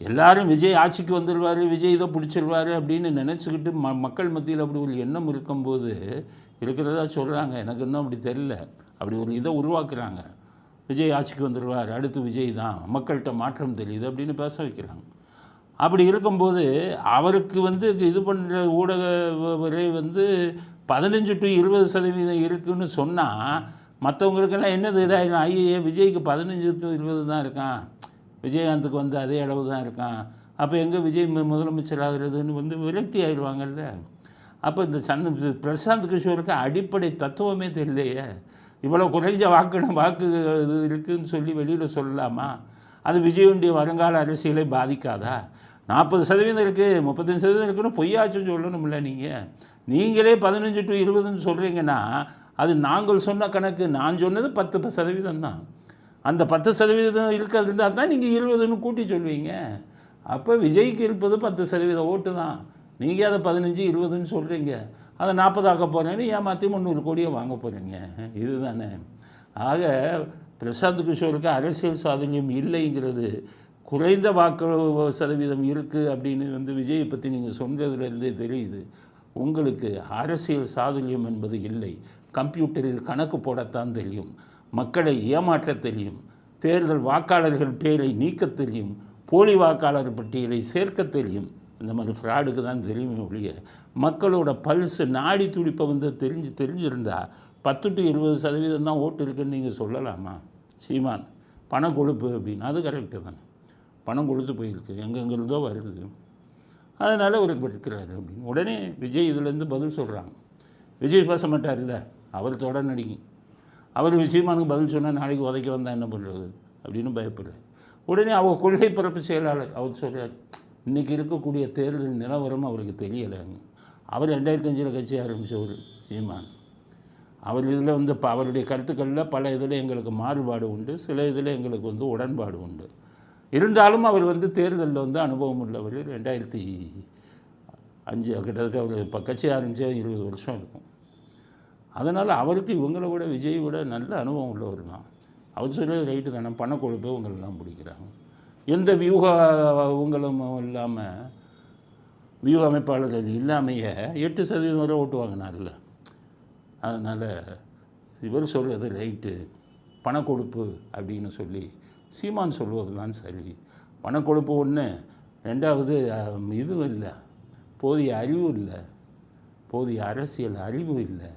எல்லாரும் விஜய் ஆட்சிக்கு வந்துடுவார், விஜய் இதை பிடிச்சிருவார் அப்படின்னு நினச்சிக்கிட்டு மக்கள் மத்தியில் அப்படி ஒரு எண்ணம் இருக்கும்போது இருக்கிறதா சொல்கிறாங்க. எனக்கு இன்னும் அப்படி தெரியல. அப்படி ஒரு இதை உருவாக்குறாங்க. விஜய் ஆட்சிக்கு வந்துடுவார், அடுத்து விஜய் தான், மக்கள்கிட்ட மாற்றம் தெரியுது அப்படின்னு பேச வைக்கிறாங்க. அப்படி இருக்கும்போது அவருக்கு இது பண்ணுற ஊடக வரை 15 to 20% இருக்குதுன்னு சொன்னால் மற்றவங்களுக்கெல்லாம் என்னது இதாகிடும், ஐயே விஜய்க்கு 15 to 20 தான் இருக்கான், விஜயகாந்துக்கு அதே அளவு தான் இருக்கான், அப்போ எங்கே விஜய் முதலமைச்சர் ஆகிறதுன்னு விரக்தி ஆயிடுவாங்கல்ல. அப்போ இந்த பிரசாந்த் கிஷோருக்கு அடிப்படை தத்துவமே தெரியலையே. இவ்வளோ குறைஞ்ச வாக்கு இது இருக்குதுன்னு சொல்லி வெளியில் சொல்லலாமா? அது விஜயுடைய வருங்கால அரசியலை பாதிக்காதா? 40% இருக்குது, 35% இருக்குன்னு பொய்யாச்சுன்னு சொல்லணும்ல. நீங்களே 15 to 20ன்னு சொல்கிறீங்கன்னா அது நாங்கள் சொன்ன கணக்கு. நான் சொன்னது 10% தான். அந்த 10% இருக்கிறது இருந்தால் தான் நீங்கள் 20ன்னு கூட்டி சொல்வீங்க. அப்போ விஜய்க்கு இருப்பது 10% ஓட்டு தான். நீங்கள் அதை 15, 20ன்னு சொல்கிறீங்க. அதை 40 ஆக்க போகிறேன்னு ஏமாற்றி 300 கோடியை வாங்க போகிறீங்க. இதுதானே. ஆக பிரசாந்த் கிஷோருக்கு அரசியல் சாதனையும் இல்லைங்கிறது, குறைந்த வாக்கு சதவீதம் இருக்குது அப்படின்னு விஜயை பற்றி நீங்கள் சொன்னதுலேருந்தே தெரியுது. உங்களுக்கு அரசியல் சாதுரியம் என்பது இல்லை. கம்ப்யூட்டரில் கணக்கு போடத்தான் தெரியும், மக்களை ஏமாற்ற தெரியும், தேர்தல் வாக்காளர்கள் பேரை நீக்க தெரியும், போலி வாக்காளர் பட்டியலை சேர்க்க தெரியும். இந்த மாதிரி ஃப்ராடுக்கு தான் தெரியுமே ஒழிய மக்களோட பல்ஸ் நாடி துடிப்பை தெரிஞ்சிருந்தா 10 to 20% தான் ஓட்டு இருக்குன்னு நீங்கள் சொல்லலாமா? சீமான் பணம் கொழுப்பு அப்படின்னு, அது கரெக்டு தானே. பணம் கொழுத்து போயிருக்கு, எங்கெங்கிருந்தோ வருது, அதனால் அவருக்கு இருக்கிறாரு அப்படின்னு உடனே விஜய் இதுலேருந்து பதில் சொல்கிறாங்க. விஜய் பேச மாட்டார் இல்லை, அவர் தொடர் நடிகை. அவர் சீமானுக்கு பதில் சொன்னால் நாளைக்கு உதைக்க வந்தால் என்ன பண்ணுறது அப்படின்னு பயப்படுறாரு. உடனே அவர் கொள்கை பரப்பு செயலாளர் அவர் சொல்கிறார், இன்றைக்கி இருக்கக்கூடிய தேர்தல் நிலவரம் அவருக்கு தெரியலைங்க. அவர் 2005 கட்சி ஆரம்பித்தவர் சீமான். அவர் இதில் இப்போ அவருடைய கருத்துக்களில் பல இதில் எங்களுக்கு மாறுபாடு உண்டு, சில இதில் எங்களுக்கு உடன்பாடு உண்டு. இருந்தாலும் அவர் தேர்தலில் அனுபவம் உள்ளவர். 2005 கிட்டத்தட்ட அவர் இப்போ கட்சி ஆரம்பித்தே 20 வருஷம் இருக்கும். அதனால் அவருக்கு இவங்களை விட விஜய் விட நல்ல அனுபவம் உள்ளவர் தான். அவர் சொல்கிறது ரைட்டு தானே. பணக்கொழுப்பை உங்களெல்லாம் பிடிக்கிறாங்க. எந்த உங்களும் இல்லாமல் வியூக அமைப்பாளர்கள் இல்லாமையே 8% வரை ஓட்டு வாங்கினார்ல. அதனால் இவர் சொல்கிறது ரைட்டு, பணக்கொழுப்பு அப்படின்னு சொல்லி சீமான் சொல்வது தான் சரி. பணக்கொழுப்பு ஒன்று, ரெண்டாவது இதுவும் இல்லை, போதிய அறிவு இல்லை, போதிய அரசியல் அறிவு இல்லை.